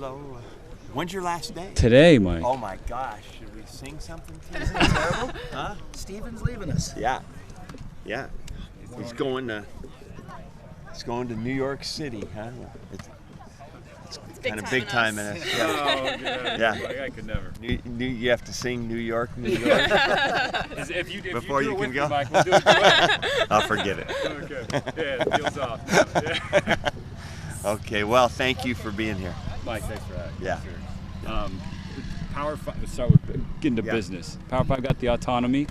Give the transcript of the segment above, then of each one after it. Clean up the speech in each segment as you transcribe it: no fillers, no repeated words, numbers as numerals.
Harlow. When's your last day? Today, Mike. Oh my gosh, should we sing something to you? Isn't it terrible? Huh? Steven's leaving us. Yeah. He's going to New York City, huh? It's kind of big time in us. Yeah. Oh, Yeah. I could never. You have to sing New York, New York. If Before you you do it can with go? me, Mike, we'll do it together. I'll forget it. Okay. Yeah, deal's off. Yeah. Okay, well, thank you for being here. Mike, thanks for that. Yeah. Sure. Power 5, let's start with getting to Yeah. business. Power 5 got the autonomy.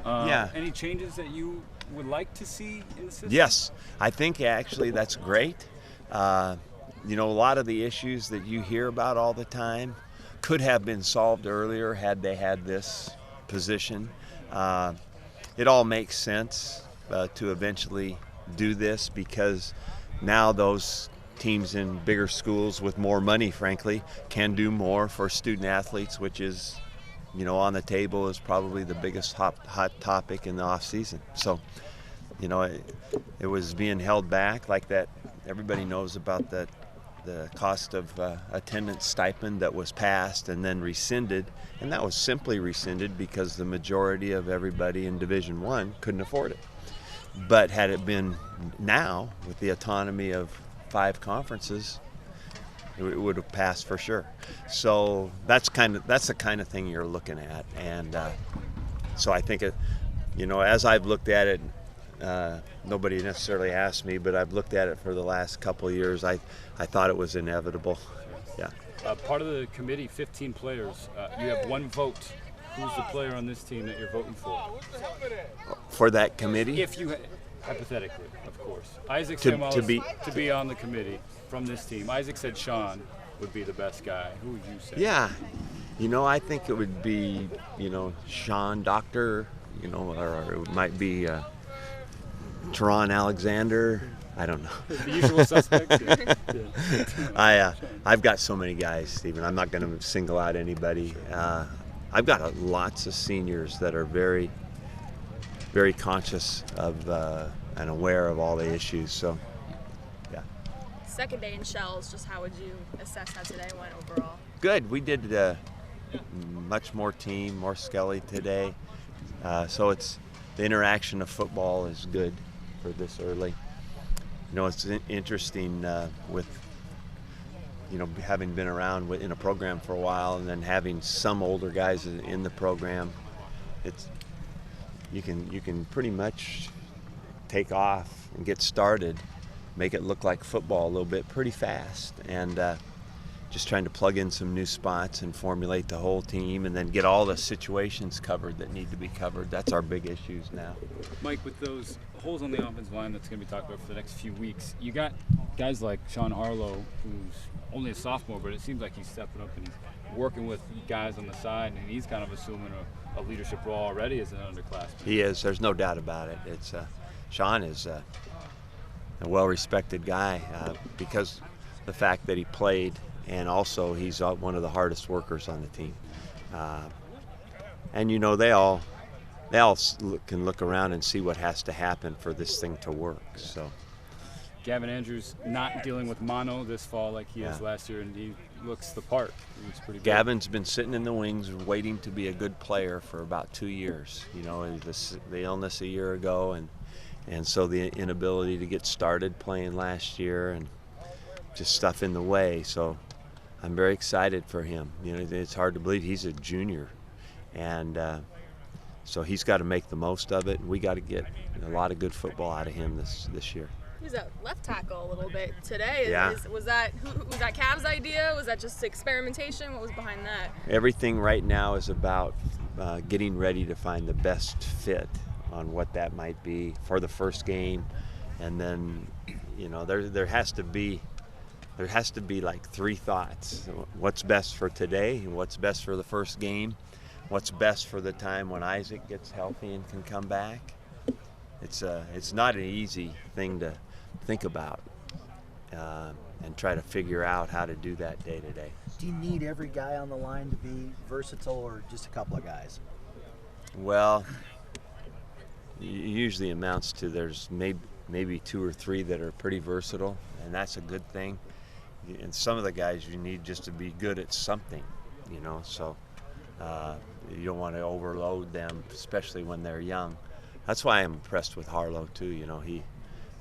Yeah. Any changes that you would like to see in the system? Yes, I think actually that's great. A lot of the issues that you hear about all the time could have been solved earlier had they had this position. It all makes sense to eventually do this because now those teams in bigger schools with more money, frankly, can do more for student athletes, which is, on the table is probably the biggest hot topic in the off season. So, it was being held back like that. Everybody knows about the cost of attendance stipend that was passed and then rescinded, and that was simply rescinded because the majority of everybody in Division I couldn't afford it. But had it been now with the autonomy of 5 conferences, it would have passed for sure. So that's the kind of thing you're looking at, and so I think as I've looked at it, nobody necessarily asked me, but I've looked at it for the last couple of years. I thought it was inevitable. Yeah. Part of the committee, 15 players. You have 1 vote. Who's the player on this team that you're voting for? For that committee? If you, hypothetically, of course. Isaac To said be- to be on the committee from this team. Isaac said Sean would be the best guy. Who would you say? Yeah. I think it would be, Sean Doctor, or it might be Teron Alexander. I don't know. The usual suspects. Yeah. I've got so many guys, Stephen. I'm not going to single out anybody. I've got lots of seniors that are very, very conscious of and aware of all the issues. So, yeah. Second day in Shells, just how would you assess how today went overall? Good. We did much more team, more Skelly today. So it's the interaction of football is good for this early. It's interesting with having been around in a program for a while and then having some older guys in the program. You can pretty much take off and get started, make it look like football a little bit pretty fast, and just trying to plug in some new spots and formulate the whole team and then get all the situations covered that need to be covered. That's our big issues now. Mike, with those holes on the offensive line that's going to be talked about for the next few weeks, you got guys like Sean Harlow, who's only a sophomore, but it seems like he's stepping up and he's working with guys on the side, and he's kind of assuming a leadership role already as an underclassman. He is. There's no doubt about it. Sean is a well-respected guy because the fact that he played, and also he's one of the hardest workers on the team. And they all can look around and see what has to happen for this thing to work. So, Gavin Andrews not dealing with mono this fall like he is last year, and he looks the part. He looks pretty good. Gavin's been sitting in the wings waiting to be a good player for about 2 years. The illness a year ago, and so the inability to get started playing last year, and just stuff in the way. So I'm very excited for him. It's hard to believe he's a junior, and so he's got to make the most of it. We got to get a lot of good football out of him this year. He was at left tackle a little bit today. Yeah. Was that Cav's idea? Was that just experimentation? What was behind that? Everything right now is about getting ready to find the best fit on what that might be for the first game, and then there has to be like 3 thoughts: what's best for today, what's best for the first game, what's best for the time when Isaac gets healthy and can come back. It's not an easy thing to think about and try to figure out how to do that day to day. Do you need every guy on the line to be versatile, or just a couple of guys? Well, it usually amounts to there's maybe 2 or 3 that are pretty versatile, and that's a good thing. and some of the guys you need just to be good at something, you know. So you don't want to overload them, especially when they're young. That's why I'm impressed with Harlow too. You know,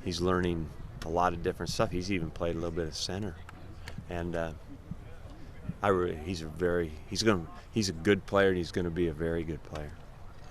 he's learning a lot of different stuff. He's even played a little bit of center, and he's a good player, and he's going to be a very good player.